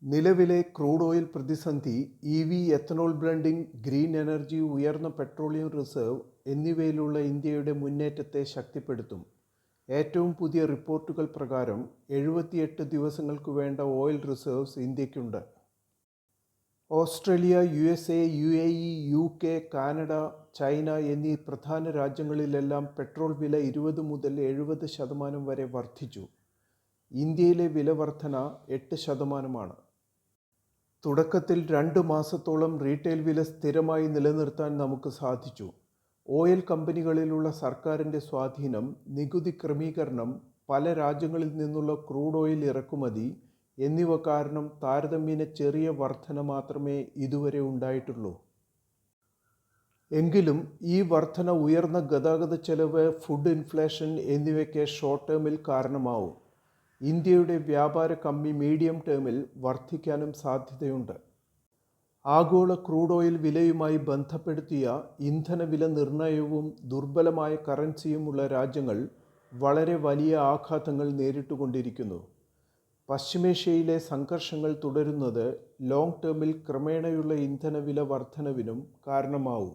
നിലവിലെ crude oil പ്രതിസന്ധി, ethanol blending, green energy, ഉയർന്ന പെട്രോളിയം റിസർവ് എന്നിവയിലുള്ള ഇന്ത്യയുടെ മുന്നേറ്റത്തെ ശക്തിപ്പെടുത്തും. ഏറ്റവും പുതിയ റിപ്പോർട്ടുകൾ പ്രകാരം 78 ദിവസങ്ങൾക്ക് വേണ്ട ഓയിൽ റിസർവ്സ് ഇന്ത്യക്കുണ്ട്. Australia, USA, UAE, UK, Canada, China എന്നീ പ്രധാന രാജ്യങ്ങളിലെല്ലാം പെട്രോൾ വില 20 മുതൽ 70% വരെ വർദ്ധിച്ചു. ഇന്ത്യയിലെ വില വർധന 8%. തുടക്കത്തിൽ 2 മാസത്തോളം റീറ്റെയിൽ വില സ്ഥിരമായി നിലനിർത്താൻ നമുക്ക് സാധിച്ചു. ഓയിൽ കമ്പനികളിലുള്ള സർക്കാരിൻ്റെ സ്വാധീനം, നികുതി ക്രമീകരണം, പല രാജ്യങ്ങളിൽ നിന്നുള്ള ക്രൂഡ് ഓയിൽ ഇറക്കുമതി എന്നിവ കാരണം താരതമ്യേന ചെറിയ വർധന മാത്രമേ ഇതുവരെ ഉണ്ടായിട്ടുള്ളൂ. എങ്കിലും ഈ വർധന ഉയർന്ന ഗതാഗത ചെലവ്, ഫുഡ് ഇൻഫ്ലേഷൻ എന്നിവയ്ക്ക് ഷോർട്ട് ടേമിൽ കാരണമാവും. ഇന്ത്യയുടെ വ്യാപാര കമ്മി മീഡിയം ടേമിൽ വർദ്ധിക്കാനും സാധ്യതയുണ്ട്. ആഗോള ക്രൂഡ് ഓയിൽ വിലയുമായി ബന്ധപ്പെടുത്തിയ ഇന്ധനവില നിർണയവും ദുർബലമായ കറൻസിയുമുള്ള രാജ്യങ്ങൾ വളരെ വലിയ ആഘാതങ്ങൾ നേരിട്ടുകൊണ്ടിരിക്കുന്നു. പശ്ചിമേഷ്യയിലെ സംഘർഷങ്ങൾ തുടരുന്നത് ലോങ് ടേമിൽ ക്രമേണയുള്ള ഇന്ധനവില വർധനവിനും കാരണമാവും.